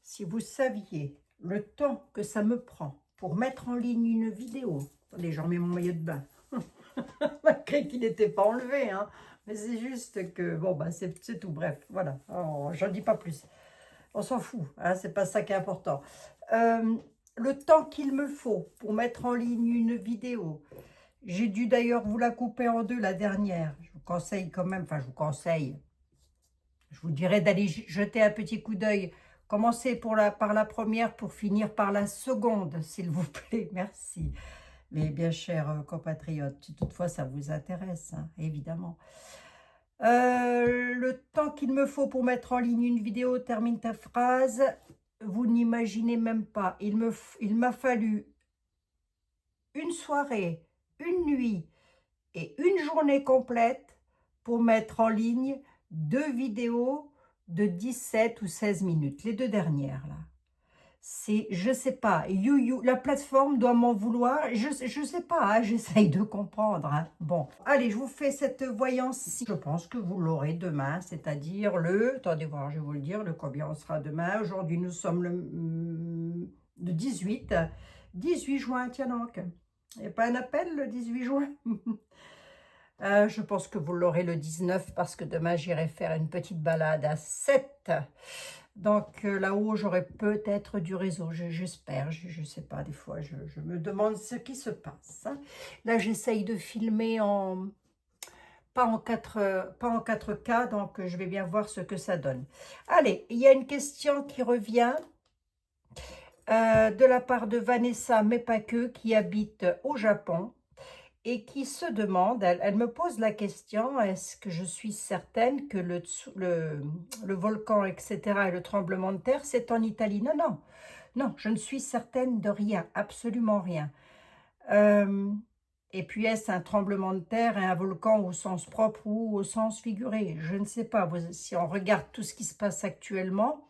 Si vous saviez le temps que ça me prend pour mettre en ligne une vidéo. Attendez, je remets mon maillot de bain. Malgré qu'il n'était pas enlevé, hein. Mais c'est juste que, bon, bah, c'est tout. Bref, voilà. J'en dis pas plus. On s'en fout, hein, c'est pas ça qui est important. Euh, le temps qu'il me faut pour mettre en ligne une vidéo. J'ai dû d'ailleurs vous la couper en deux la dernière. Je vous conseille quand même, enfin je vous conseille, je vous dirais d'aller jeter un petit coup d'œil. Commencez par la première pour finir par la seconde, s'il vous plaît. Merci. Mais bien chers compatriotes, si toutefois ça vous intéresse, hein, évidemment. Le temps qu'il me faut pour mettre en ligne une vidéo, termine ta phrase. Vous n'imaginez même pas. Il m'a fallu une soirée, une nuit et une journée complète pour mettre en ligne 2 vidéos de 17 ou 16 minutes, les 2 dernières là. C'est, je sais pas, la plateforme doit m'en vouloir, je sais pas, hein, j'essaye de comprendre, hein. Bon, allez, je vous fais cette voyance-ci. Je pense que vous l'aurez demain, c'est-à-dire attendez voir, je vais vous le dire, le combien on sera demain. Aujourd'hui, nous sommes le 18 juin, tiens donc. Il n'y a pas un appel le 18 juin? Je pense que vous l'aurez le 19 parce que demain, j'irai faire une petite balade à 7. Donc là-haut, j'aurai peut-être du réseau, j'espère, je ne sais pas, des fois, je me demande ce qui se passe. Là, j'essaye de filmer pas en 4K, donc je vais bien voir ce que ça donne. Allez, il y a une question qui revient de la part de Vanessa, mais pas que, qui habite au Japon et qui se demande, elle me pose la question, est-ce que je suis certaine que le volcan, etc., et le tremblement de terre, c'est en Italie? Non, non, non, je ne suis certaine de rien, absolument rien. Et puis, est-ce un tremblement de terre et un volcan au sens propre ou au sens figuré? Je ne sais pas. Si on regarde tout ce qui se passe actuellement,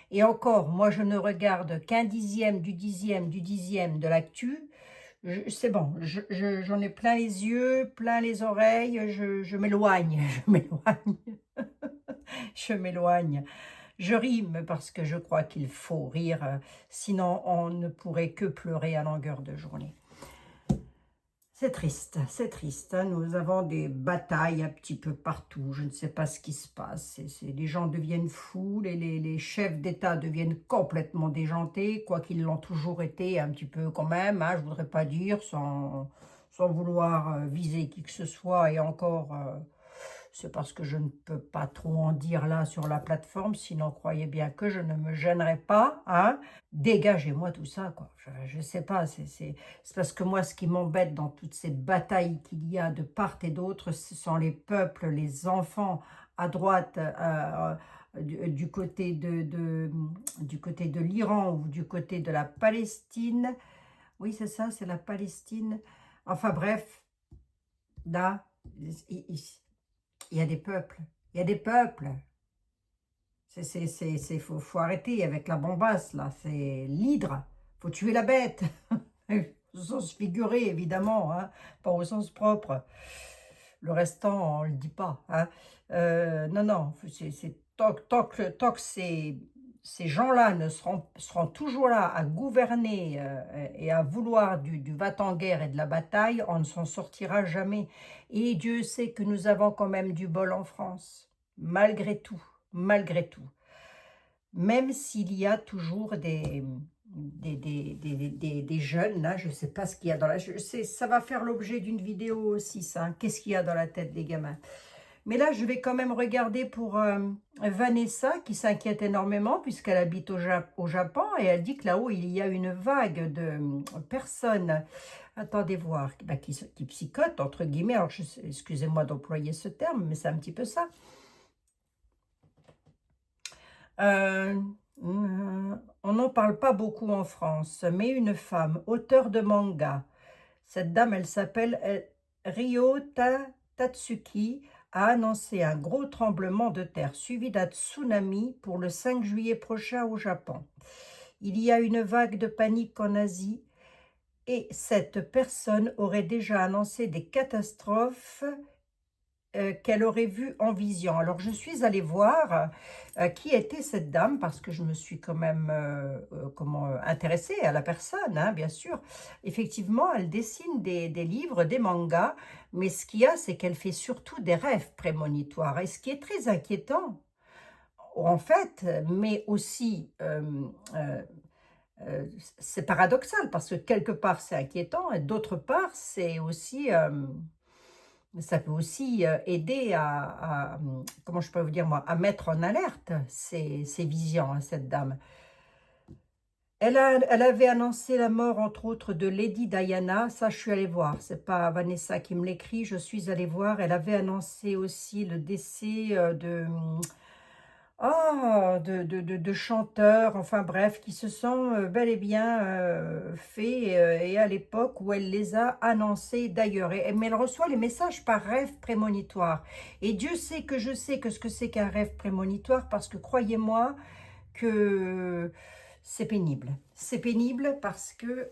et encore, moi, je ne regarde qu'un dixième du dixième du dixième de l'actu. C'est bon, j'en ai plein les yeux, plein les oreilles, je m'éloigne, je m'éloigne, je m'éloigne. Je rime parce que je crois qu'il faut rire, sinon on ne pourrait que pleurer à longueur de journée. C'est triste, hein. Nous avons des batailles un petit peu partout, je ne sais pas ce qui se passe. Les gens deviennent fous, les chefs d'État deviennent complètement déjantés, quoiqu'ils l'ont toujours été un petit peu quand même, hein, je ne voudrais pas dire, sans vouloir viser qui que ce soit, et encore, c'est parce que je ne peux pas trop en dire là sur la plateforme, sinon croyez bien que je ne me gênerai pas, hein. Dégagez-moi tout ça, quoi. Je sais pas, c'est parce que moi, ce qui m'embête dans toutes ces batailles qu'il y a de part et d'autre, ce sont les peuples, les enfants à droite, du côté du côté de l'Iran ou du côté de la Palestine. Oui, c'est ça, c'est la Palestine. Enfin bref, là, il y a des peuples, il y a des peuples. Faut arrêter avec la bombasse, là. C'est l'hydre. Faut tuer la bête. Au sens figuré, évidemment, hein, pas au sens propre. Le restant, on ne le dit pas, hein. Non, non, tant que ces gens-là seront toujours là à gouverner et à vouloir du va-t-en-guerre et de la bataille, on ne s'en sortira jamais. Et Dieu sait que nous avons quand même du bol en France, malgré tout, malgré tout. Même s'il y a toujours des jeunes, là, je ne sais pas ce qu'il y a dans la... ça va faire l'objet d'une vidéo aussi, ça, hein. Qu'est-ce qu'il y a dans la tête des gamins? Mais là, je vais quand même regarder pour Vanessa, qui s'inquiète énormément, puisqu'elle habite au Japon, et elle dit que là-haut, il y a une vague de personnes, attendez voir, bah, qui psychotent, entre guillemets, alors excusez-moi d'employer ce terme, mais c'est un petit peu ça. On n'en parle pas beaucoup en France, mais une femme, auteure de manga, cette dame, elle s'appelle Tatsuki, a annoncé un gros tremblement de terre suivi d'un tsunami pour le 5 juillet prochain au Japon. Il y a une vague de panique en Asie et cette personne aurait déjà annoncé des catastrophes qu'elle aurait vu en vision. Alors, je suis allée voir qui était cette dame, parce que je me suis quand même intéressée à la personne, hein, bien sûr. Effectivement, elle dessine des livres, des mangas, mais ce qu'il y a, c'est qu'elle fait surtout des rêves prémonitoires. Et ce qui est très inquiétant, en fait, mais aussi... c'est paradoxal parce que quelque part c'est inquiétant et d'autre part c'est aussi ça peut aussi aider comment je peux vous dire moi, à mettre en alerte ces visions, hein, cette dame. Elle avait annoncé la mort, entre autres, de Lady Diana. Ça, je suis allée voir. C'est pas Vanessa qui me l'écrit. Je suis allée voir. Elle avait annoncé aussi le décès de chanteurs, enfin bref, qui se sont bel et bien faits et à l'époque où elle les a annoncés d'ailleurs. Mais elle reçoit les messages par rêve prémonitoire. Et Dieu sait que je sais que ce que c'est qu'un rêve prémonitoire parce que croyez-moi que c'est pénible. C'est pénible parce que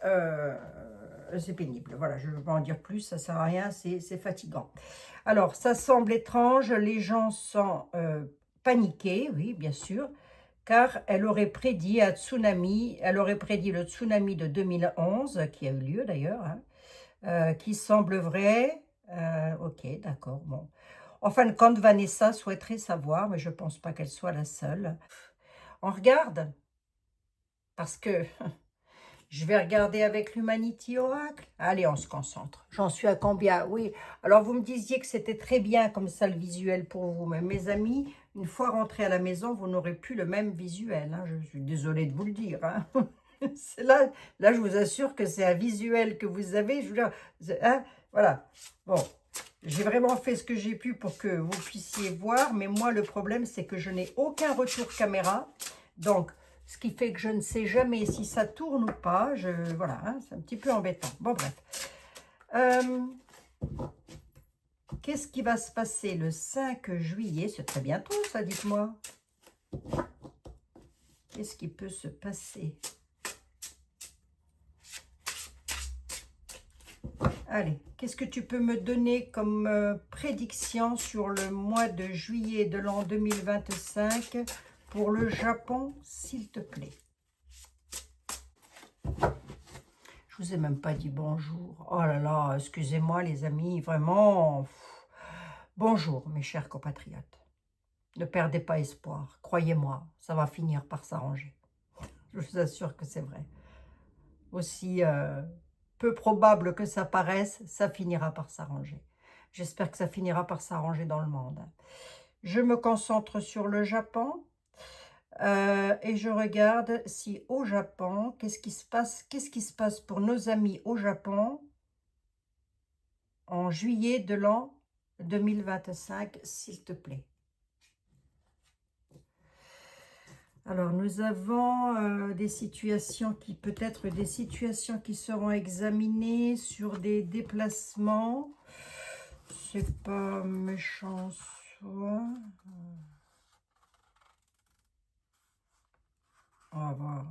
c'est pénible. Voilà, je ne veux pas en dire plus, ça ne sert à rien, c'est fatigant. Alors, ça semble étrange, les gens sont paniqués, oui, bien sûr, car elle aurait prédit un tsunami, elle aurait prédit le tsunami de 2011, qui a eu lieu d'ailleurs, hein, qui semble vrai. Ok, d'accord, bon. En fin de compte, Vanessa souhaiterait savoir, mais je ne pense pas qu'elle soit la seule. On regarde, parce que je vais regarder avec l'Humanity Oracle. Allez, on se concentre. J'en suis à combien? Oui. Alors, vous me disiez que c'était très bien comme ça le visuel pour vous. Mais mes amis, une fois rentrés à la maison, vous n'aurez plus le même visuel, hein. Je suis désolée de vous le dire, hein. Là, je vous assure que c'est un visuel que vous avez. Je veux dire, hein, voilà. Bon, j'ai vraiment fait ce que j'ai pu pour que vous puissiez voir. Mais moi, le problème, c'est que je n'ai aucun retour caméra. Donc, ce qui fait que je ne sais jamais si ça tourne ou pas. Voilà, hein, c'est un petit peu embêtant. Bon, bref. Qu'est-ce qui va se passer le 5 juillet? C'est très bientôt, ça, dites-moi. Qu'est-ce qui peut se passer? Allez, qu'est-ce que tu peux me donner comme prédiction sur le mois de juillet de l'an 2025 pour le Japon, s'il te plaît? Je vous ai même pas dit bonjour. Oh là là, excusez-moi les amis, vraiment. Bonjour mes chers compatriotes. Ne perdez pas espoir. Croyez-moi, ça va finir par s'arranger. Je vous assure que c'est vrai. Aussi peu probable que ça paraisse, ça finira par s'arranger. J'espère que ça finira par s'arranger dans le monde. Je me concentre sur le Japon. Et je regarde si au Japon, qu'est-ce qui se passe pour nos amis au Japon en juillet de l'an 2025, s'il te plaît. Alors, nous avons des situations peut-être des situations qui seront examinées sur des déplacements. C'est pas méchant, soit. On va voir.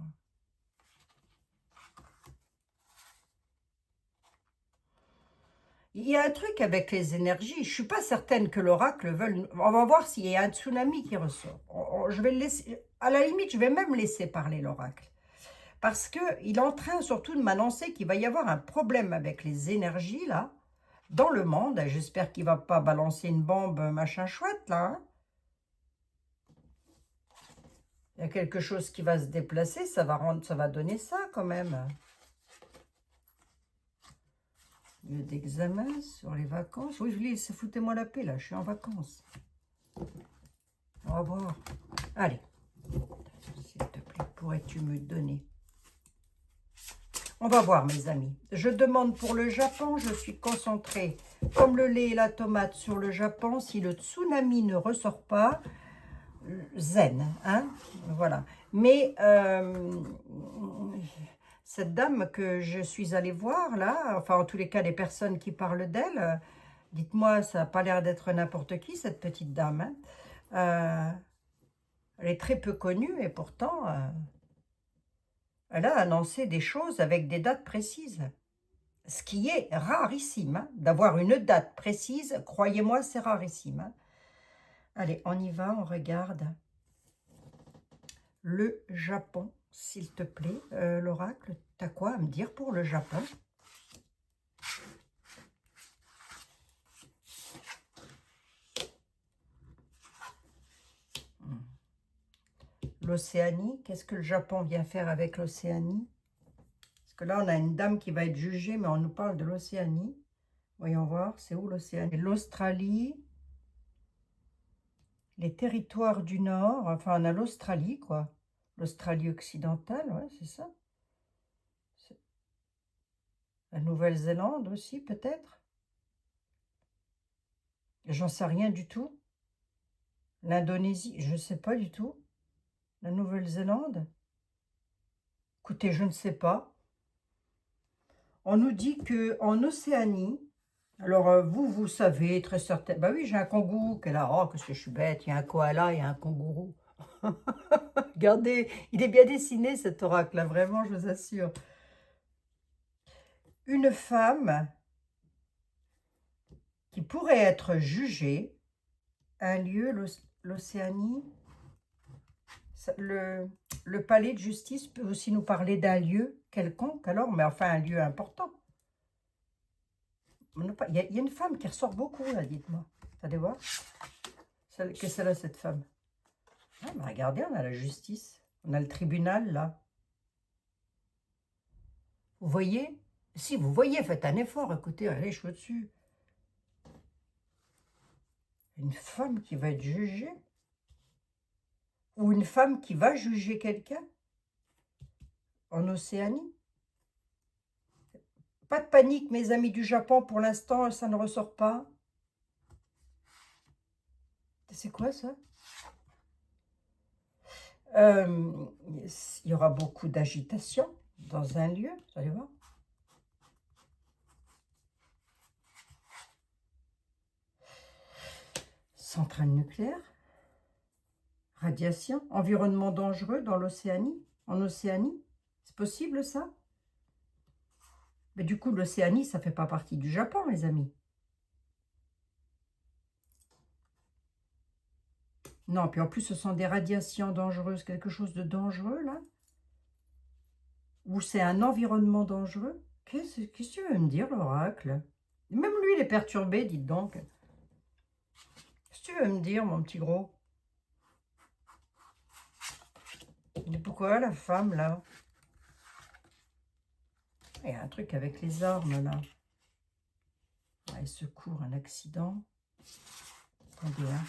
Il y a un truc avec les énergies. Je ne suis pas certaine que l'oracle veuille... On va voir s'il y a un tsunami qui ressort. Je vais le laisser... À la limite, je vais même laisser parler l'oracle. Parce qu'il est en train surtout de m'annoncer qu'il va y avoir un problème avec les énergies, là, dans le monde. J'espère qu'il ne va pas balancer une bombe machin chouette, là. Hein. Il y a quelque chose qui va se déplacer. Ça va donner ça, quand même. Lieu d'examen sur les vacances. Oui, je lis, foutez-moi la paix, là. Je suis en vacances. On va voir. Allez. S'il te plaît, pourrais-tu me donner? On va voir, mes amis. Je demande pour le Japon. Je suis concentrée, comme le lait et la tomate, sur le Japon. Si le tsunami ne ressort pas, zen. Hein, voilà. Mais... cette dame que je suis allée voir, là, enfin, en tous les cas, les personnes qui parlent d'elle, dites-moi, ça n'a pas l'air d'être n'importe qui, cette petite dame. Hein. Elle est très peu connue et pourtant, elle a annoncé des choses avec des dates précises. Ce qui est rarissime, hein, d'avoir une date précise, croyez-moi, c'est rarissime. Hein. Allez, on y va, on regarde le Japon, s'il te plaît. L'oracle, t'as quoi à me dire pour le Japon? L'Océanie, qu'est-ce que le Japon vient faire avec l'Océanie? Parce que là, on a une dame qui va être jugée, mais on nous parle de l'Océanie. Voyons voir, c'est où l'Océanie? L'Australie, les territoires du Nord, enfin, on a l'Australie, quoi. L'Australie occidentale, ouais, c'est ça. La Nouvelle-Zélande aussi, peut-être. J'en sais rien du tout. L'Indonésie, je ne sais pas du tout. La Nouvelle-Zélande. Écoutez, je ne sais pas. On nous dit qu'en Océanie, alors vous, vous savez très certain. Bah oui, j'ai un kangourou qui est là. Oh, que je suis bête. Il y a un koala, il y a un kangourou. Regardez, il est bien dessiné cet oracle-là, vraiment, je vous assure. Une femme qui pourrait être jugée, un lieu, l'Océanie, le palais de justice peut aussi nous parler d'un lieu quelconque, alors, mais enfin un lieu important. Il y a une femme qui ressort beaucoup, là, dites-moi. Vous allez voir. Qu'est-ce que c'est là, cette femme? Ah, mais regardez, on a la justice. On a le tribunal, là. Vous voyez? Si vous voyez, faites un effort. Écoutez, allez, je suis dessus. Une femme qui va être jugée? Ou une femme qui va juger quelqu'un? En Océanie? Pas de panique, mes amis du Japon, pour l'instant, ça ne ressort pas. C'est quoi, ça? Il y aura beaucoup d'agitation dans un lieu, vous allez voir. Centrale nucléaire, radiation, environnement dangereux dans l'Océanie, en Océanie. C'est possible, ça? Mais du coup, l'Océanie, ça ne fait pas partie du Japon, les amis. Non, puis en plus, ce sont des radiations dangereuses, quelque chose de dangereux, là? Ou c'est un environnement dangereux? Qu'est-ce que tu veux me dire, l'oracle? Même lui, il est perturbé, dites donc. Qu'est-ce que tu veux me dire, mon petit gros? Mais pourquoi la femme, là? Il y a un truc avec les armes, là. Ouais, secours, un accident. Attendez, hein.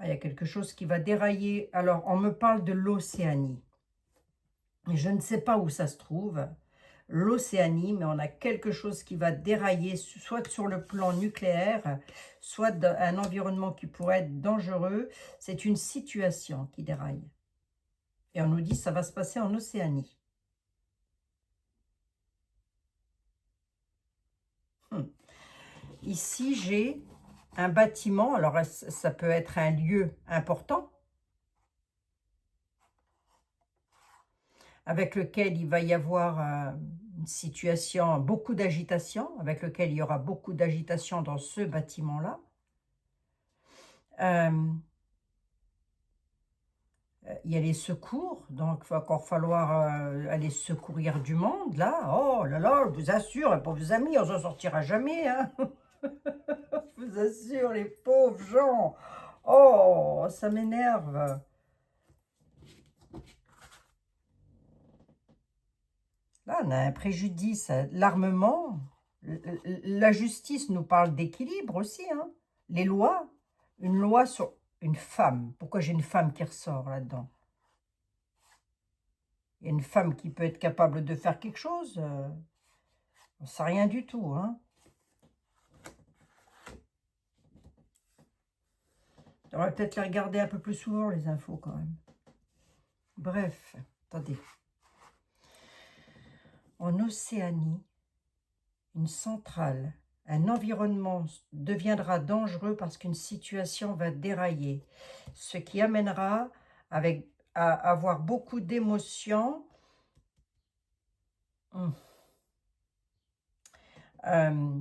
Ah, il y a quelque chose qui va dérailler. Alors, on me parle de l'Océanie. Je ne sais pas où ça se trouve, l'Océanie, mais on a quelque chose qui va dérailler, soit sur le plan nucléaire, soit un environnement qui pourrait être dangereux. C'est une situation qui déraille. Et on nous dit que ça va se passer en Océanie. Ici, j'ai un bâtiment. Alors, ça peut être un lieu important avec lequel il va y avoir une situation, beaucoup d'agitation, avec lequel il y aura beaucoup d'agitation dans ce bâtiment-là. Il y a les secours, donc il va encore falloir aller secourir du monde, là. Oh là là, je vous assure, les pauvres amis, on s'en sortira jamais, hein. Je vous assure, les pauvres gens. Oh, ça m'énerve. Là, on a un préjudice. L'armement, la justice nous parle d'équilibre aussi, hein. Les lois, une loi sur une femme. Pourquoi j'ai une femme qui ressort là-dedans? Il y a une femme qui peut être capable de faire quelque chose. On ne sait rien du tout, hein. On va peut-être les regarder un peu plus souvent, les infos, quand même. Bref, attendez. En Océanie, une centrale, un environnement deviendra dangereux parce qu'une situation va dérailler, ce qui amènera à avoir beaucoup d'émotions Hum. Euh,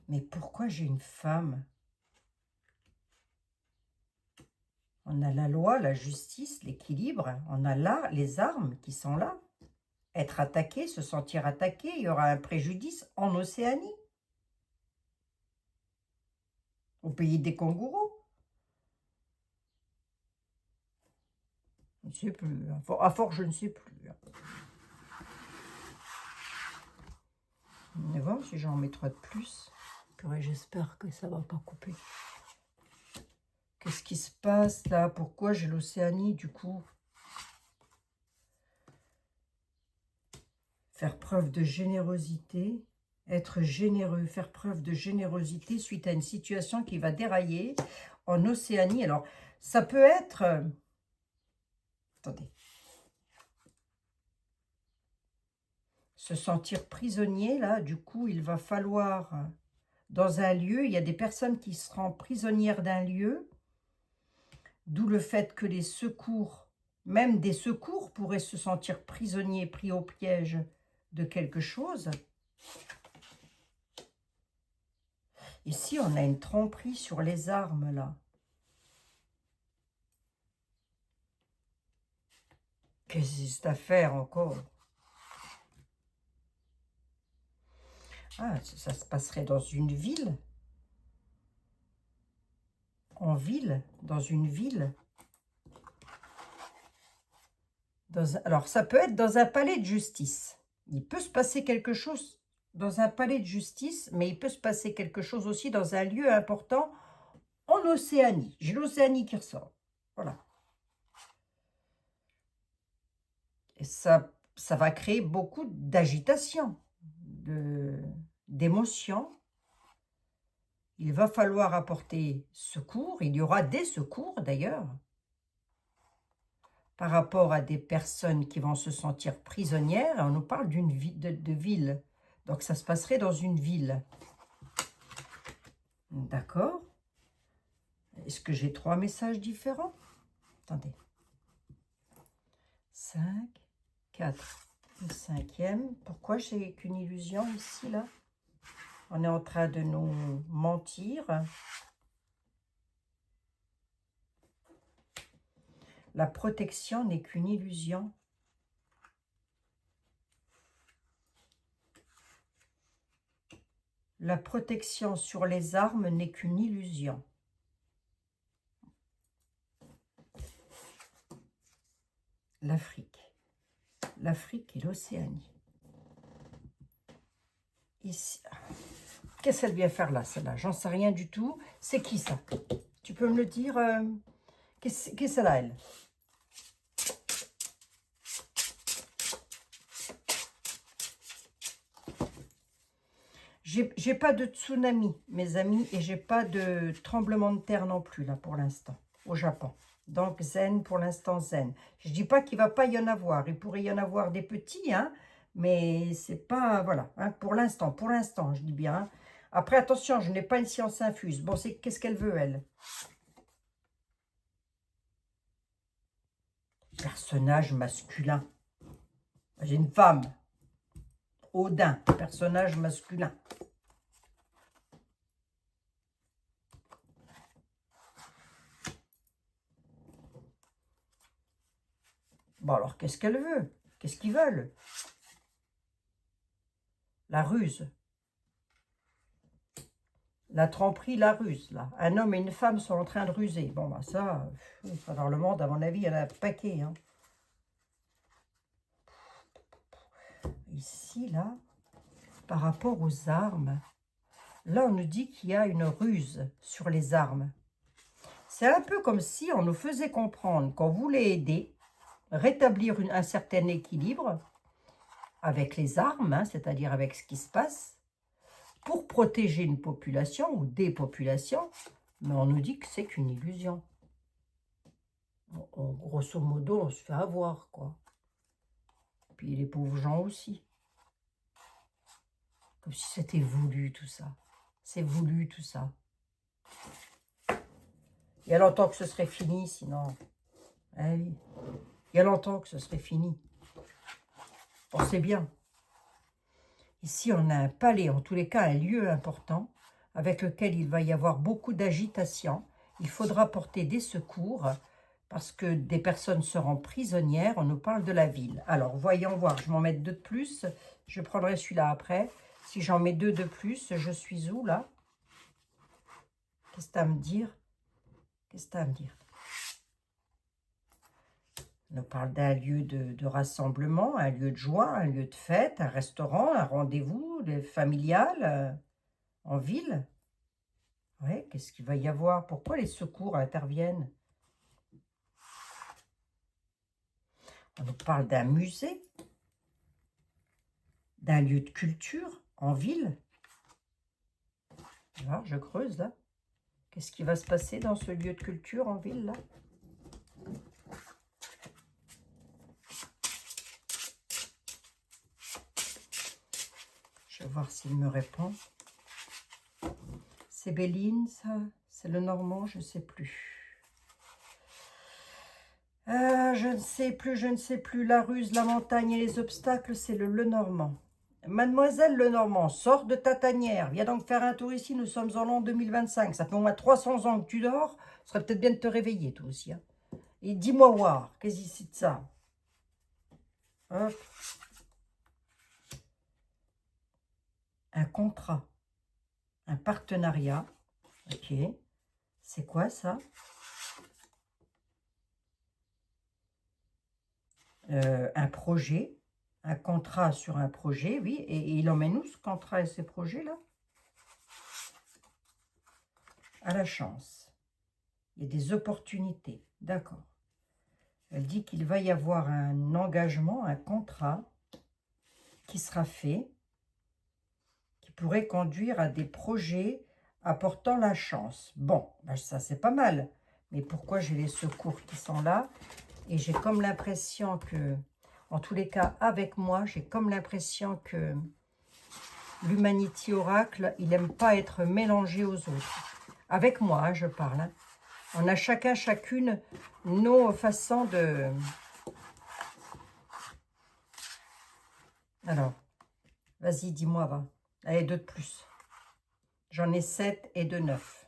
mais pourquoi j'ai une femme? On a la loi, la justice, l'équilibre. On a là les armes qui sont là. Être attaqué, se sentir attaqué, il y aura un préjudice en Océanie, au pays des kangourous. Je ne sais plus. À force, je ne sais plus. On va voir si j'en mets 3 de plus. Purée, j'espère que ça ne va pas couper. Qu'est-ce qui se passe là? Pourquoi j'ai l'Océanie du coup? Faire preuve de générosité, être généreux, faire preuve de générosité suite à une situation qui va dérailler en Océanie. Alors, ça peut être... attendez. Se sentir prisonnier, là, du coup, il va falloir... dans un lieu, il y a des personnes qui seront prisonnières d'un lieu, d'où le fait que les secours, même des secours, pourraient se sentir prisonniers, pris au piège de quelque chose. Ici, on a une tromperie sur les armes, là. Qu'est-ce que c'est cette affaire encore? Ah, ça se passerait dans une ville. En ville, dans une ville. Alors, ça peut être dans un palais de justice. Il peut se passer quelque chose dans un palais de justice, mais il peut se passer quelque chose aussi dans un lieu important en Océanie. J'ai l'Océanie qui ressort. Voilà. Et ça va créer beaucoup d'agitation, d'émotion. Il va falloir apporter secours. Il y aura des secours d'ailleurs par rapport à des personnes qui vont se sentir prisonnières. On nous parle d'une de ville. Donc ça se passerait dans une ville. D'accord. Est-ce que j'ai 3 messages différents? Attendez. 5, 4, le 5e. Pourquoi j'ai qu'une illusion ici, là? On est en train de nous mentir. La protection n'est qu'une illusion. La protection sur les armes n'est qu'une illusion. L'Afrique. L'Afrique et l'Océanie. Ici. Qu'est-ce qu'elle vient faire là, celle-là? J'en sais rien du tout. C'est qui ça? Tu peux me le dire? Qu'est-ce que c'est là, elle? J'ai pas de tsunami, mes amis, et j'ai pas de tremblement de terre non plus, là, pour l'instant, au Japon. Donc, zen, pour l'instant, zen. Je dis pas qu'il va pas y en avoir. Il pourrait y en avoir des petits, hein, mais c'est pas, voilà, hein, pour l'instant, je dis bien. Hein. Après, attention, je n'ai pas une science infuse. Bon, c'est qu'est-ce qu'elle veut, elle? Personnage masculin. J'ai une femme. Odin, personnage masculin. Bon, alors, qu'est-ce qu'elle veut? Qu'est-ce qu'ils veulent? La ruse. La tromperie, la ruse, là. Un homme et une femme sont en train de ruser. Bon, bah ça, dans le monde, à mon avis, il y en a un paquet. Hein. Ici, là, par rapport aux armes, là, on nous dit qu'il y a une ruse sur les armes. C'est un peu comme si on nous faisait comprendre qu'on voulait aider, rétablir un certain équilibre avec les armes, hein, c'est-à-dire avec ce qui se passe, pour protéger une population ou des populations, mais on nous dit que c'est qu'une illusion. Grosso modo, on se fait avoir, quoi. Puis les pauvres gens aussi. Comme si c'était voulu, tout ça. C'est voulu, tout ça. Il y a longtemps que ce serait fini, sinon... Ah oui. Il y a longtemps que ce serait fini. Pensez bien. Ici, on a un palais, en tous les cas, un lieu important avec lequel il va y avoir beaucoup d'agitation. Il faudra porter des secours parce que des personnes seront prisonnières. On nous parle de la ville. Alors, voyons voir. Je m'en mets 2 de plus. Je prendrai celui-là après. Si j'en mets 2 de plus, je suis où, là? Qu'est-ce que tu as à me dire? Qu'est-ce que tu as à me dire? On nous parle d'un lieu de rassemblement, un lieu de joie, un lieu de fête, un restaurant, un rendez-vous familial en ville. Ouais, qu'est-ce qu'il va y avoir? Pourquoi les secours interviennent? On nous parle d'un musée, d'un lieu de culture en ville. Là, je creuse, là. Qu'est-ce qui va se passer dans ce lieu de culture en ville, là? Je vais voir s'il me répond. C'est Béline, ça? C'est le Normand, je ne sais plus. Je ne sais plus, je ne sais plus. La ruse, la montagne et les obstacles, c'est le Lenormand. Mademoiselle Lenormand, sors de ta tanière. Viens donc faire un tour ici, nous sommes en l'an 2025. Ça fait au moins 300 ans que tu dors. Ce serait peut-être bien de te réveiller, toi aussi. Hein. Et dis-moi voir, qu'est-ce que c'est de ça? Hop. Un contrat, un partenariat. Ok. C'est quoi ça? Un projet, un contrat sur un projet, oui. Et il emmène où ce contrat et ces projets-là? À la chance. Il y a des opportunités. D'accord. Elle dit qu'il va y avoir un engagement, un contrat qui sera fait, qui pourrait conduire à des projets apportant la chance. Bon, ben ça c'est pas mal. Mais pourquoi j'ai les secours qui sont là? Et j'ai comme l'impression que, en tous les cas, avec moi, j'ai comme l'impression que l'Humanity Oracle, il n'aime pas être mélangé aux autres. Avec moi, hein, je parle. Hein. On a chacun, chacune, nos façons de... Alors, vas-y, dis-moi, va. Allez, 2 de plus. J'en ai 7 et 2, 9.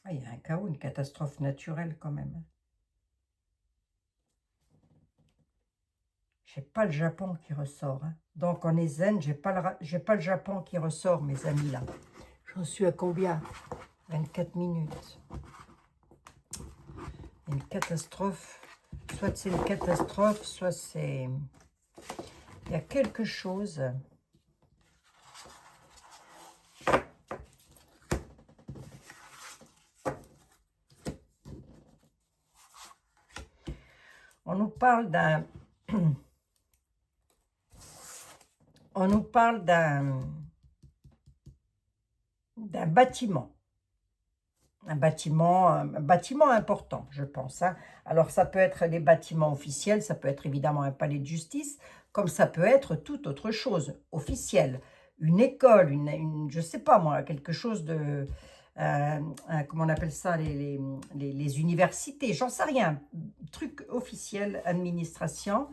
Ah, il y a un chaos, une catastrophe naturelle quand même. J'ai pas le Japon qui ressort. Hein. Donc, on est zen, j'ai pas le Japon qui ressort, mes amis, là. J'en suis à combien? 24 minutes. Une catastrophe. Soit c'est une catastrophe, soit c'est... Il y a quelque chose... On nous parle d'un... On nous parle d'un bâtiment. Un bâtiment important, je pense. Hein. Alors, ça peut être des bâtiments officiels, ça peut être évidemment un palais de justice, comme ça peut être toute autre chose officielle. Une école, je ne sais pas moi, quelque chose de... comment on appelle ça, les universités, j'en sais rien. Truc officiel, administration,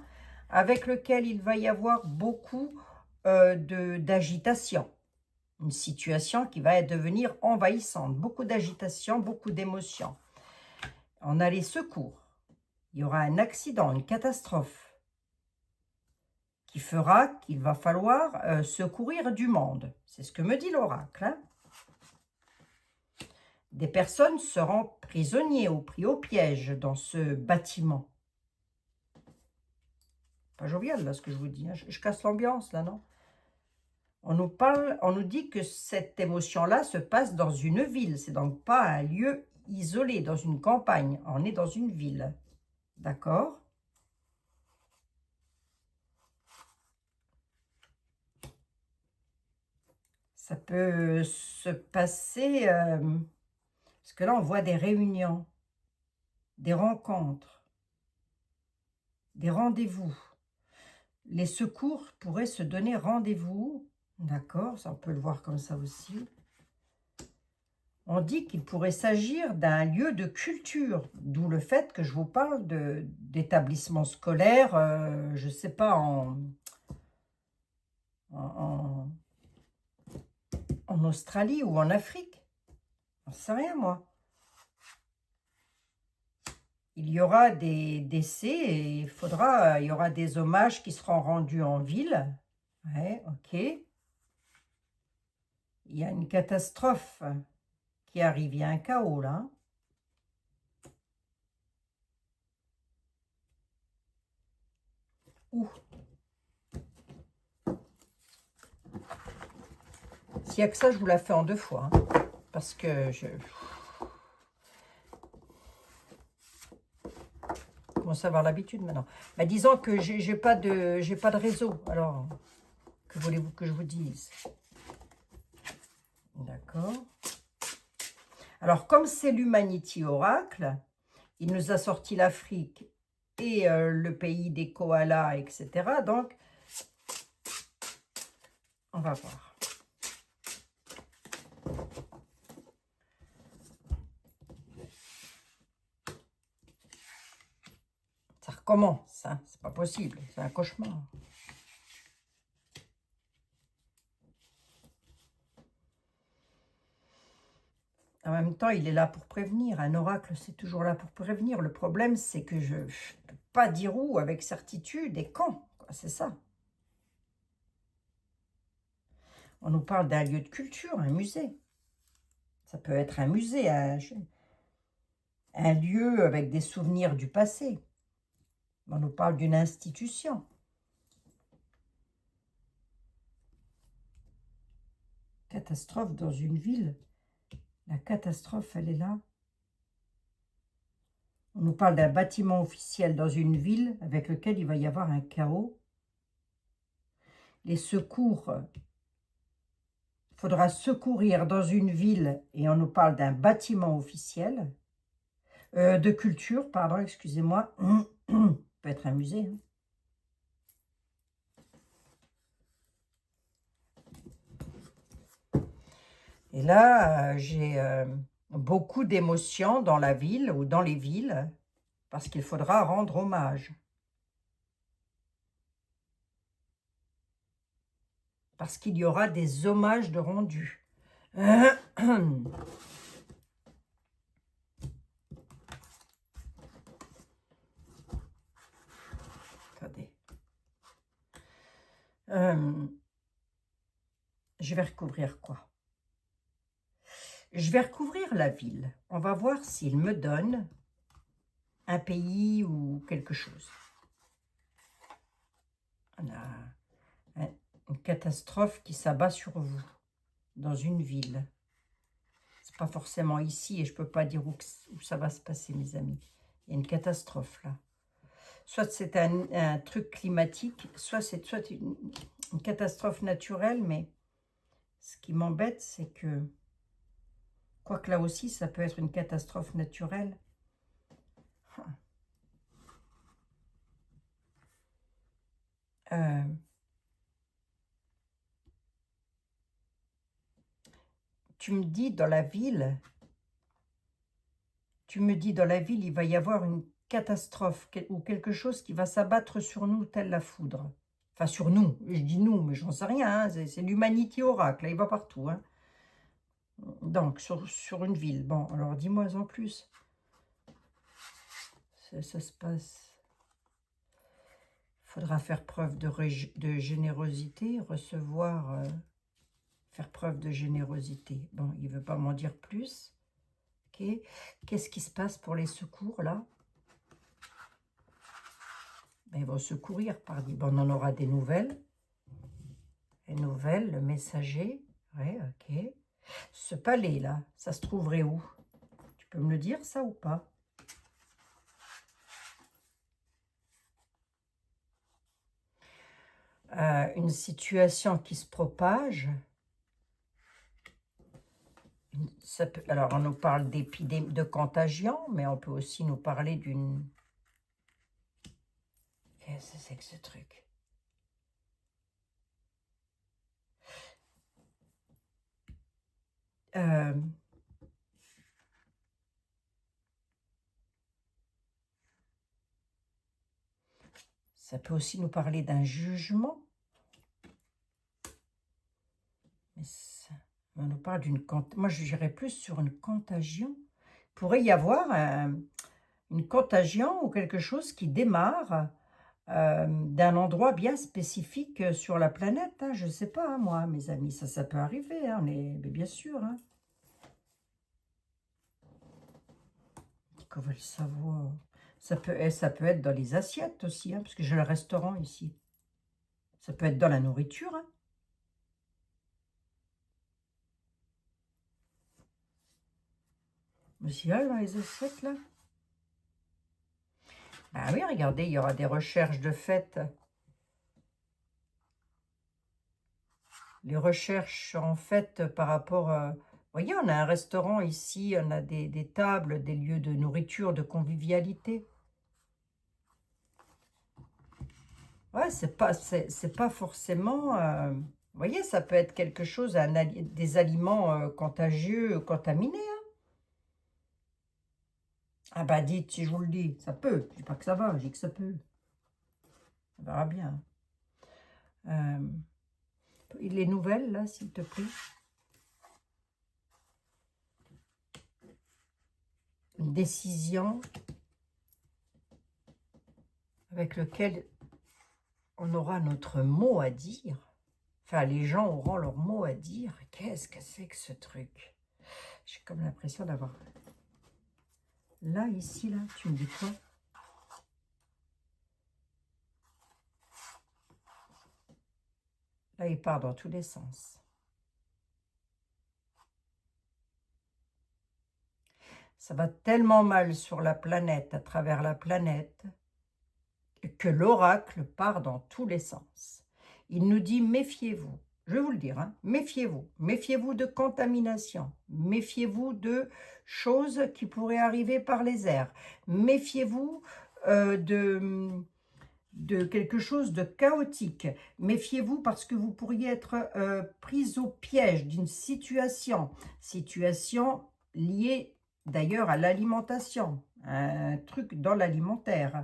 avec lequel il va y avoir beaucoup d'agitation. Une situation qui va devenir envahissante. Beaucoup d'agitation, beaucoup d'émotions. On a les secours. Il y aura un accident, une catastrophe qui fera qu'il va falloir secourir du monde. C'est ce que me dit l'oracle. Hein. Des personnes seront prisonniers ou pris au piège dans ce bâtiment. Pas jovial, là, ce que je vous dis. Hein. Je casse l'ambiance, là, non? On nous dit que cette émotion-là se passe dans une ville. C'est donc pas un lieu isolé, dans une campagne. On est dans une ville. D'accord? Ça peut se passer... parce que là, on voit des réunions, des rencontres, des rendez-vous. Les secours pourraient se donner rendez-vous D'accord, ça on peut le voir comme ça aussi. On dit qu'il pourrait s'agir d'un lieu de culture, d'où le fait que je vous parle d'établissement scolaire, je ne sais pas, en, en Australie ou en Afrique. J'en sais rien, moi. Il y aura des décès et il y aura des hommages qui seront rendus en ville. Ouais, ok. Il y a une catastrophe qui arrive, il y a un chaos là. Ouh. S'il n'y a que ça, je vous la fais en 2 fois. Hein, parce que je commence à avoir l'habitude maintenant. Bah, disons que j'ai pas de réseau. Alors, que voulez-vous que je vous dise? D'accord. Alors, comme c'est l'Humanity Oracle, il nous a sorti l'Afrique et le pays des koalas, etc. Donc, on va voir. Ça recommence, hein. C'est pas possible, c'est un cauchemar. En même temps, il est là pour prévenir. Un oracle, c'est toujours là pour prévenir. Le problème, c'est que je ne peux pas dire où avec certitude et quand. C'est ça. On nous parle d'un lieu de culture, un musée. Ça peut être un musée, un lieu avec des souvenirs du passé. On nous parle d'une institution. Catastrophe dans une ville. La catastrophe, elle est là. On nous parle d'un bâtiment officiel dans une ville avec lequel il va y avoir un chaos. Les secours, il faudra secourir dans une ville et on nous parle d'un bâtiment officiel. De culture, pardon, excusez-moi. Peut être un musée. Hein. Et là, j'ai beaucoup d'émotions dans la ville ou dans les villes parce qu'il faudra rendre hommage. Parce qu'il y aura des hommages de rendus. Attendez. Je vais recouvrir quoi? Je vais recouvrir la ville. On va voir s'il me donne un pays ou quelque chose. On a une catastrophe qui s'abat sur vous, dans une ville. C'est pas forcément ici et je peux pas dire où ça va se passer, mes amis. Il y a une catastrophe là. Soit c'est un truc climatique, soit c'est une catastrophe naturelle, mais ce qui m'embête, c'est que, quoique là aussi, ça peut être une catastrophe naturelle. Tu me dis dans la ville, il va y avoir une catastrophe ou quelque chose qui va s'abattre sur nous telle la foudre. Enfin, sur nous, je dis nous, mais j'en sais rien, hein, c'est l'Humanity Oracle, là, il va partout. Hein. Donc, sur une ville. Bon, alors dis-moi en plus. Ça se passe. Il faudra faire preuve de générosité, recevoir, faire preuve de générosité. Bon, il ne veut pas m'en dire plus. Ok. Qu'est-ce qui se passe pour les secours, là? Ben, ils vont secourir, pardi. Bon, on en aura des nouvelles. Les nouvelles, le messager. Ouais, ok. Ce palais-là, ça se trouverait où? Tu peux me le dire, ça, ou pas? Une situation qui se propage. Alors, on nous parle d'épidémie, de contagion, mais on peut aussi nous parler d'une... Qu'est-ce que c'est que ce truc? Euh, ça peut aussi nous parler d'un jugement. Mais on nous parle d'une... Moi, je dirais plus sur une contagion. Il pourrait y avoir une contagion ou quelque chose qui démarre d'un endroit bien spécifique sur la planète. Hein. Je ne sais pas, hein, moi, mes amis, ça peut arriver, hein, mais bien sûr. Hein. Qu'on va le savoir. Ça peut être dans les assiettes aussi, hein, parce que j'ai le restaurant ici. Ça peut être dans la nourriture. Hein. Aussi là, dans les assiettes, là. Ah oui, regardez, il y aura des recherches de fait. Les recherches seront faites par rapport... vous voyez, on a un restaurant ici, on a des tables, des lieux de nourriture, de convivialité. Ouais, c'est pas forcément... vous voyez, ça peut être quelque chose, des aliments contagieux, contaminés. Hein. Ah bah dites, si je vous le dis, ça peut. Je dis pas que ça va, je dis que ça peut. On verra bien. Les nouvelles, là, s'il te plaît. Une décision avec laquelle on aura notre mot à dire. Enfin, les gens auront leur mot à dire. Qu'est-ce que c'est que ce truc? J'ai comme l'impression d'avoir... Là, ici, là, tu me dis quoi? Là, il part dans tous les sens. Ça va tellement mal sur la planète, à travers la planète, que l'oracle part dans tous les sens. Il nous dit, méfiez-vous. Je vais vous le dire, hein, méfiez-vous. Méfiez-vous de contamination. Méfiez-vous de choses qui pourraient arriver par les airs. Méfiez-vous de quelque chose de chaotique. Méfiez-vous parce que vous pourriez être pris au piège d'une situation liée d'ailleurs à l'alimentation, un truc dans l'alimentaire.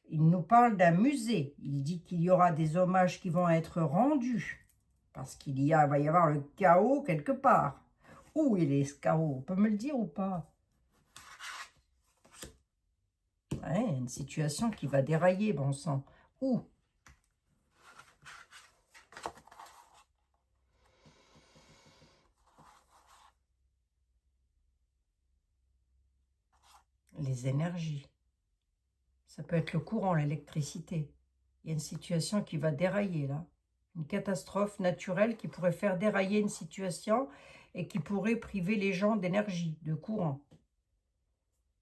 Il nous parle d'un musée. Il dit qu'il y aura des hommages qui vont être rendus parce va y avoir le chaos quelque part. Où il est ce chaos? On peut me le dire ou pas? Ouais, une situation qui va dérailler, bon sang. Où? Les énergies. Ça peut être le courant, l'électricité. Il y a une situation qui va dérailler là. Une catastrophe naturelle qui pourrait faire dérailler une situation et qui pourrait priver les gens d'énergie, de courant.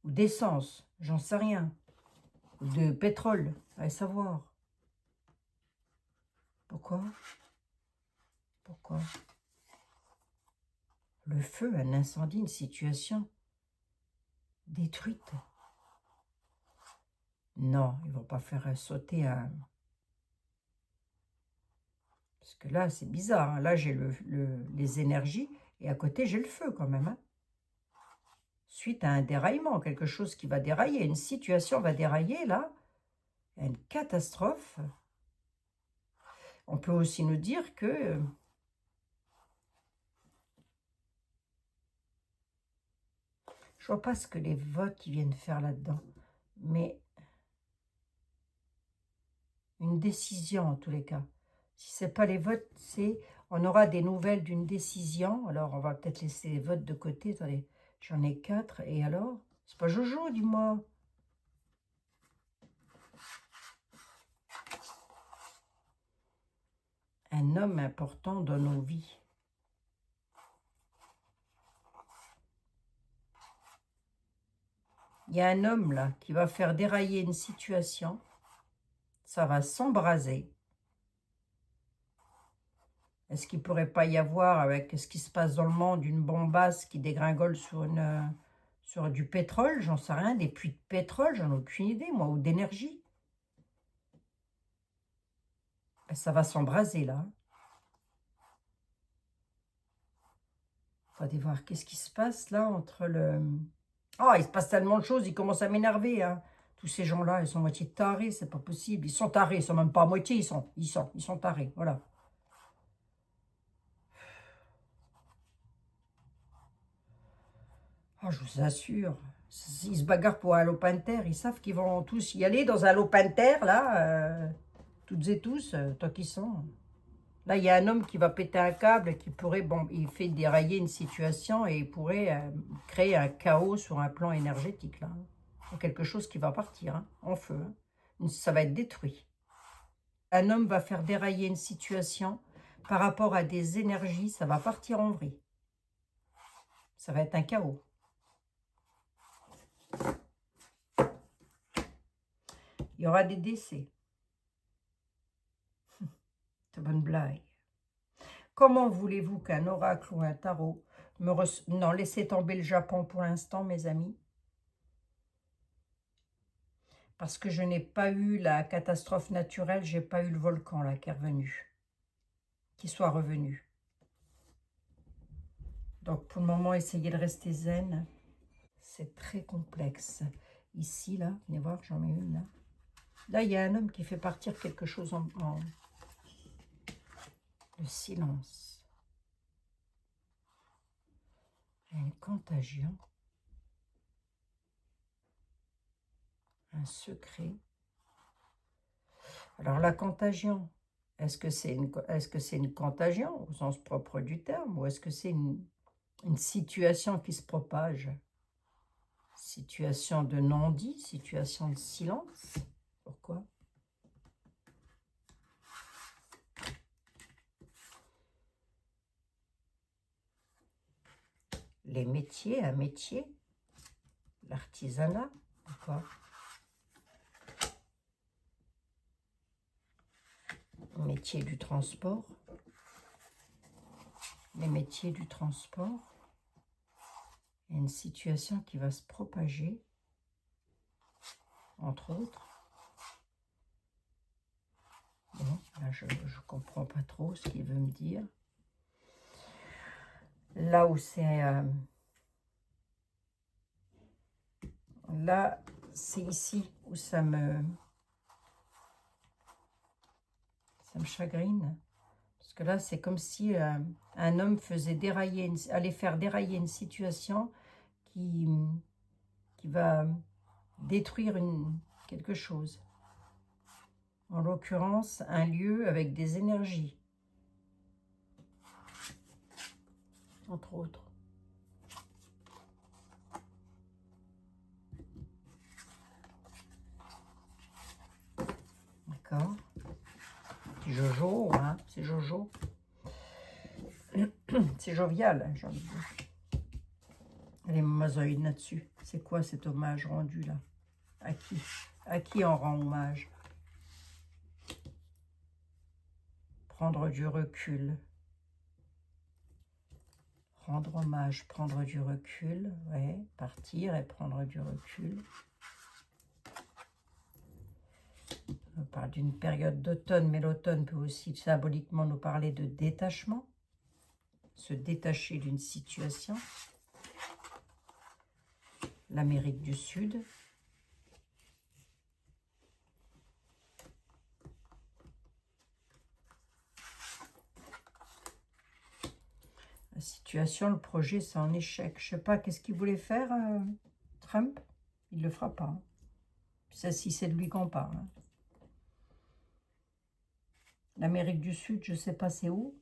Ou d'essence, j'en sais rien. Ou de pétrole, allez savoir. Pourquoi? Pourquoi? Le feu, un incendie, une situation détruite. Non, ils ne vont pas faire sauter un... Parce que là, c'est bizarre. Hein. Là, j'ai les énergies et à côté, j'ai le feu quand même. Hein. Suite à un déraillement, quelque chose qui va dérailler, une situation va dérailler, là. Il y a une catastrophe. On peut aussi nous dire que... je vois pas ce que les votes viennent faire là-dedans. Mais une décision, en tous les cas. Si ce n'est pas les votes, c'est... On aura des nouvelles d'une décision. Alors, on va peut-être laisser les votes de côté. Attendez, j'en ai 4. Et alors? C'est pas Jojo, dis-moi. Un homme important dans nos vies. Il y a un homme, là, qui va faire dérailler une situation. Ça va s'embraser. Est-ce qu'il ne pourrait pas y avoir, avec ce qui se passe dans le monde, une bombasse qui dégringole sur du pétrole? J'en sais rien, des puits de pétrole, j'en ai aucune idée, moi, ou d'énergie. Ben, ça va s'embraser, là. Attendez voir, qu'est-ce qui se passe là entre le... Ah, il se passe tellement de choses, ils commencent à m'énerver, hein. Tous ces gens-là, ils sont moitié tarés, c'est pas possible. Ils sont tarés, ils sont même pas à moitié, ils sont tarés, voilà. Ah, je vous assure, ils se bagarrent pour un lopin de terre, ils savent qu'ils vont tous y aller dans un lopin de terre, là, toutes et tous, tant qu'ils sont. Là, il y a un homme qui va péter un câble, qui pourrait, bon, il fait dérailler une situation et il pourrait créer un chaos sur un plan énergétique, là. Quelque chose qui va partir, hein, en feu, hein. Ça va être détruit. Un homme va faire dérailler une situation par rapport à des énergies, ça va partir en vrille. Ça va être un chaos. Il y aura des décès. C'est bonne blague. Comment voulez-vous qu'un oracle ou un tarot me... Non, laissez tomber le Japon pour l'instant, mes amis. Parce que je n'ai pas eu la catastrophe naturelle, j'ai pas eu le volcan là qui est revenu. Qui soit revenu. Donc pour le moment, essayez de rester zen. C'est très complexe. Ici, là, venez voir, j'en mets une là. Là, il y a un homme qui fait partir quelque chose en... Le silence. Il y a une contagion. Un secret. Alors la contagion, est-ce que c'est une contagion au sens propre du terme ou est-ce que c'est une situation qui se propage? Situation de non-dit, situation de silence. Pourquoi? Les métiers, un métier, l'artisanat, d'accord? Métier du transport, les métiers du transport. Il y a une situation qui va se propager, entre autres. Bon, là, je ne comprends pas trop ce qu'il veut me dire. Là où c'est... là, c'est ici où ça me chagrine. Parce que là, c'est comme si un homme faisait dérailler, allait faire dérailler une situation qui va détruire quelque chose. En l'occurrence, un lieu avec des énergies, entre autres. D'accord. C'est Jojo, hein, c'est Jojo. C'est jovial, j'ai envie de dire. Les mosaïques là-dessus. C'est quoi cet hommage rendu là? À qui? À qui on rend hommage? Prendre du recul. Rendre hommage, prendre du recul. Ouais, partir et prendre du recul. On parle d'une période d'automne, mais l'automne peut aussi symboliquement nous parler de détachement. Se détacher d'une situation. L'Amérique du Sud. La situation, le projet, c'est en échec. Je ne sais pas, qu'est-ce qu'il voulait faire, Trump? Il ne le fera pas. Hein. Ça, si c'est de lui qu'on parle. Hein. L'Amérique du Sud, je ne sais pas c'est où.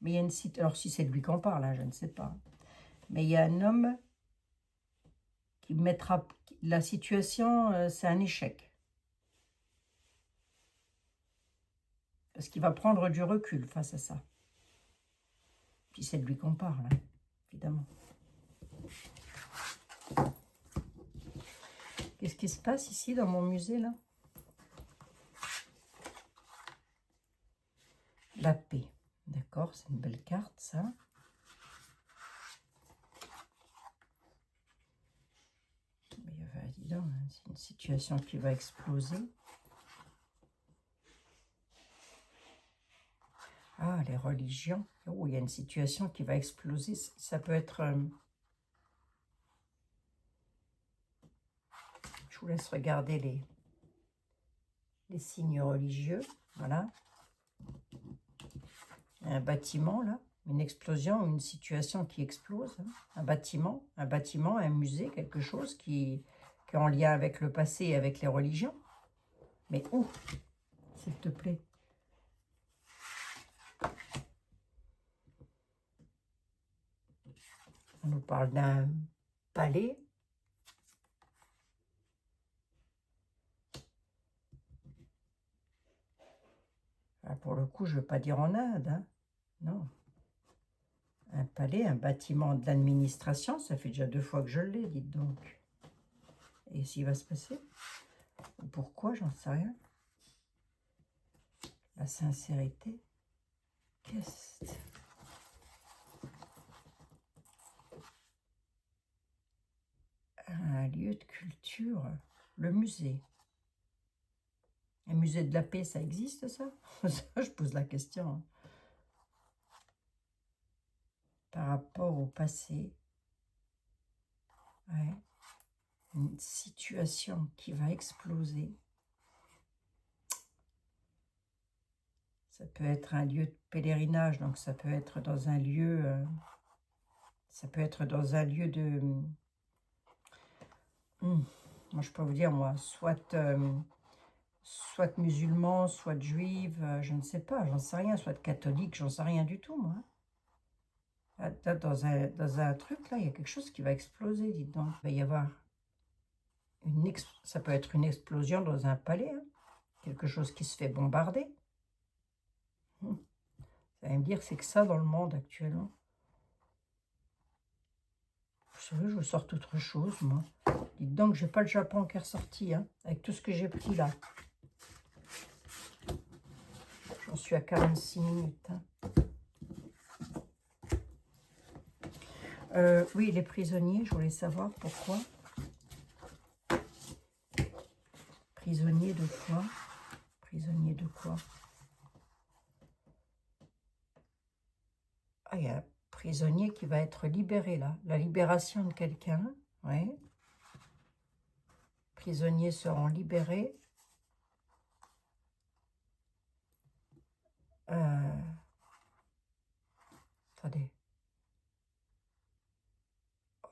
Mais il y a une situation... Alors, si c'est de lui qu'on parle, hein, je ne sais pas. Mais il y a un homme qui mettra... La situation, c'est un échec. Parce qu'il va prendre du recul face à ça. Puis c'est de lui qu'on parle, hein, évidemment. Qu'est-ce qui se passe ici dans mon musée, là? La paix. D'accord, c'est une belle carte, ça. Dis donc, c'est une situation qui va exploser. Ah, les religions. Oh, il y a une situation qui va exploser. Ça peut être... je vous laisse regarder les signes religieux. Voilà. Un bâtiment, là. Une explosion, une situation qui explose. Hein. Un bâtiment, un musée, quelque chose qui est en lien avec le passé et avec les religions. Mais où, s'il te plaît? On nous parle d'un palais. Ah, pour le coup, je ne veux pas dire en Inde. Hein. Non. Un palais, un bâtiment de l'administration, ça fait déjà 2 fois que je l'ai, dites donc. Et s'il va se passer? Pourquoi? J'en sais rien. La sincérité. Qu'est-ce que... Un lieu de culture. Le musée. Un musée de la paix, ça existe, ça? Je pose la question. Hein. Par rapport au passé. Ouais. Une situation qui va exploser. Ça peut être un lieu de pèlerinage, donc ça peut être dans un lieu... ça peut être dans un lieu de... moi, je peux vous dire, moi, soit musulman, soit juive, je ne sais pas, j'en sais rien, soit catholique, j'en sais rien du tout, moi. Dans un truc, là, il y a quelque chose qui va exploser, dites donc. Il va y avoir ça peut être une explosion dans un palais, hein. Quelque chose qui se fait bombarder. Vous allez me dire, c'est que ça dans le monde actuellement. Vous savez, je vous sors autre chose, moi. Dites donc, j'ai pas le Japon qui est ressorti, hein, avec tout ce que j'ai pris là. J'en suis à 46 minutes. Hein. Oui, les prisonniers, je voulais savoir pourquoi. Prisonnier de quoi? Prisonnier de quoi? Ah, il y a un prisonnier qui va être libéré, là. La libération de quelqu'un, oui. Prisonniers seront libérés. Attendez.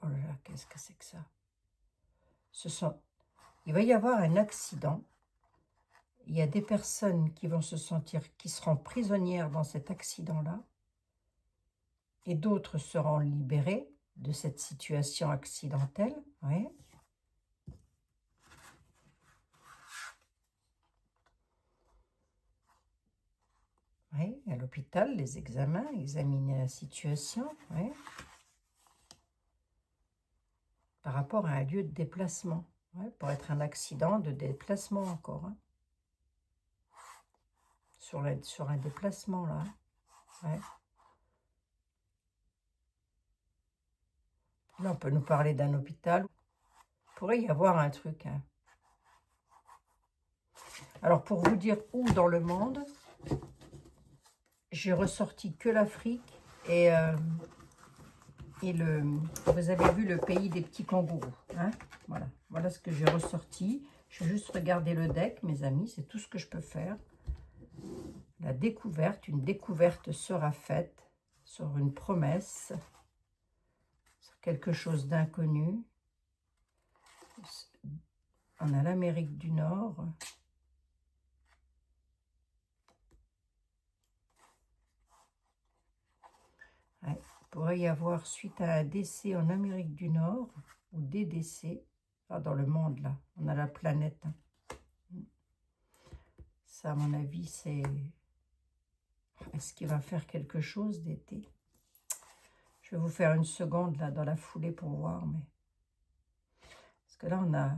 Oh là là, qu'est-ce que c'est que ça? Il va y avoir un accident. Il y a des personnes qui vont se sentir, qui seront prisonnières dans cet accident-là. Et d'autres seront libérées de cette situation accidentelle. Oui. Oui, à l'hôpital, les examens, examiner la situation. Oui. Par rapport à un lieu de déplacement. Ouais, pour être un accident de déplacement encore. Hein. Sur un déplacement, là. Ouais. Là, on peut nous parler d'un hôpital. Il pourrait y avoir un truc. Hein. Alors, pour vous dire où dans le monde, j'ai ressorti que l'Afrique et vous avez vu le pays des petits kangourous. Hein, voilà ce que j'ai ressorti. Je vais juste regarder le deck, mes amis. C'est tout ce que je peux faire. La découverte, une découverte sera faite sur une promesse, sur quelque chose d'inconnu. On a l'Amérique du Nord. Ouais, il pourrait y avoir, suite à un décès en Amérique du Nord, ou des décès, dans le monde, là, on a la planète. Hein. Ça, à mon avis, c'est... Est-ce qu'il va faire quelque chose d'été? Je vais vous faire une seconde, là, dans la foulée pour voir, mais... Parce que là, on a...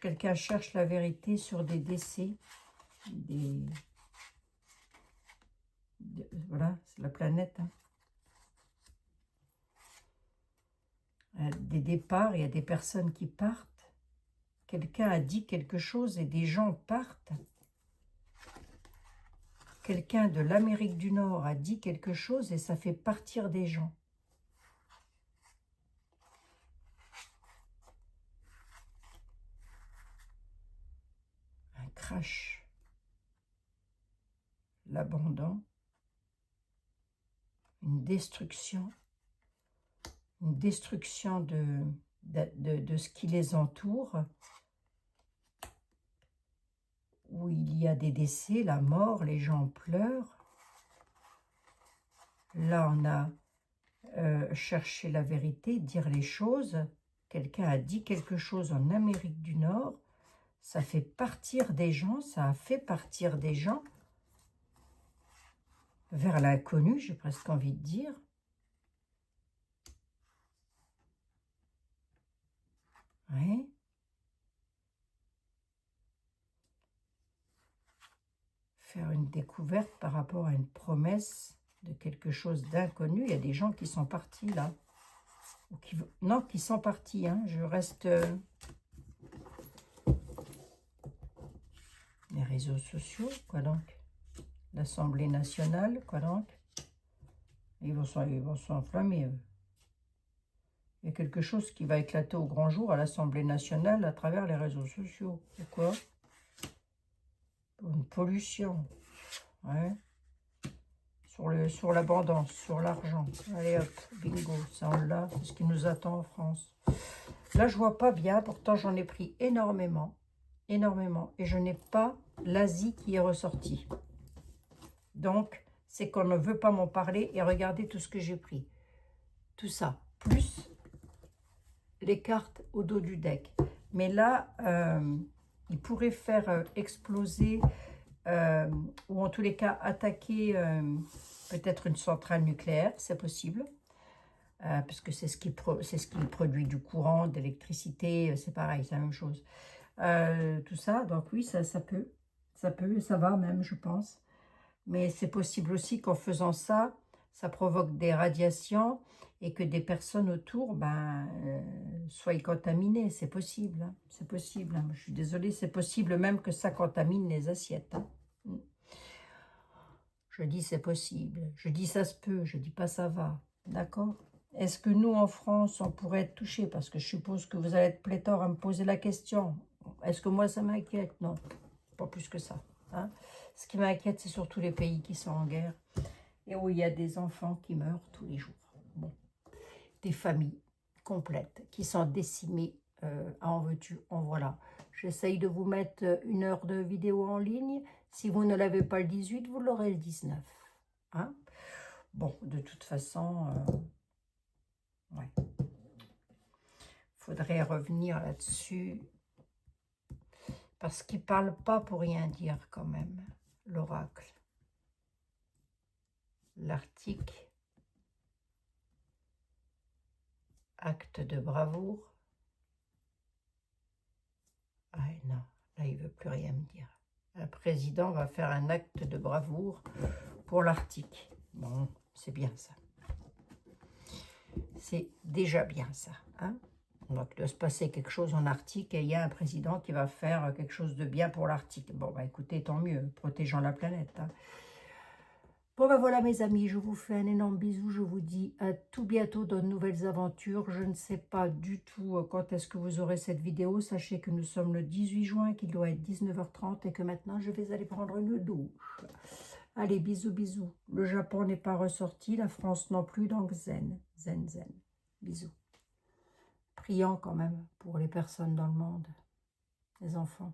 Quelqu'un cherche la vérité sur des décès, voilà, c'est la planète. Hein. Des départs, il y a des personnes qui partent. Quelqu'un a dit quelque chose et des gens partent. Quelqu'un de l'Amérique du Nord a dit quelque chose et ça fait partir des gens. Un crash. L'abandon. Une destruction de ce qui les entoure, où il y a des décès, la mort, les gens pleurent. Là, on a cherché la vérité, dire les choses. Quelqu'un a dit quelque chose en Amérique du Nord, ça fait partir des gens, ça a fait partir des gens vers l'inconnu, j'ai presque envie de dire. Oui. Faire une découverte par rapport à une promesse de quelque chose d'inconnu. Il y a des gens qui sont partis là. Ou qui... Non, qui sont partis. Hein. Je reste... Les réseaux sociaux, quoi donc? L'Assemblée nationale, quoi donc? Ils vont s'enflammer, eux. Il y a quelque chose qui va éclater au grand jour à l'Assemblée nationale à travers les réseaux sociaux. Pourquoi? Une pollution. Ouais. Sur l'abondance, sur l'argent. Allez hop, bingo, ça on l'a, c'est ce qui nous attend en France. Là, je vois pas bien, pourtant j'en ai pris énormément, énormément. Et je n'ai pas l'Asie qui est ressortie. Donc, c'est qu'on ne veut pas m'en parler et regardez tout ce que j'ai pris. Tout ça, plus les cartes au dos du deck. Mais là, il pourrait faire exploser, ou en tous les cas attaquer peut-être une centrale nucléaire, c'est possible. Parce que c'est ce qui produit du courant, d'électricité, c'est pareil, c'est la même chose. Tout ça, donc oui, ça peut, ça va même, je pense. Mais c'est possible aussi qu'en faisant ça, ça provoque des radiations et que des personnes autour soient contaminées. C'est possible, hein, c'est possible. Hein. Je suis désolée, c'est possible même que ça contamine les assiettes. Hein. Je dis c'est possible, je dis ça se peut, je dis pas ça va, d'accord? Est-ce que nous, en France, on pourrait être touchés? Parce que je suppose que vous allez être pléthore à me poser la question. Est-ce que moi, ça m'inquiète? Non, pas plus que ça. Hein? Ce qui m'inquiète, c'est surtout les pays qui sont en guerre et où il y a des enfants qui meurent tous les jours. Bon. Des familles complètes qui sont décimées en veux-tu, en voilà. J'essaye de vous mettre 1 heure de vidéo en ligne. Si vous ne l'avez pas le 18, vous l'aurez le 19. Hein? Bon, de toute façon... ouais. Faudrait revenir là-dessus. Parce qu'il ne parle pas pour rien dire quand même, l'oracle. L'Arctique. Acte de bravoure. Ah non, là il ne veut plus rien me dire. Un président va faire un acte de bravoure pour l'Arctique. Bon, c'est bien ça. C'est déjà bien ça, hein? Donc, il doit se passer quelque chose en Arctique et il y a un président qui va faire quelque chose de bien pour l'Arctique. Bon, bah écoutez, tant mieux, protégeons la planète. Hein. Bon, ben voilà mes amis, je vous fais un énorme bisou. Je vous dis à tout bientôt dans de nouvelles aventures. Je ne sais pas du tout quand est-ce que vous aurez cette vidéo. Sachez que nous sommes le 18 juin, qu'il doit être 19h30 et que maintenant, je vais aller prendre une douche. Allez, bisous, bisous. Le Japon n'est pas ressorti, la France non plus, donc zen, zen, zen. Bisous. Prions quand même pour les personnes dans le monde, les enfants.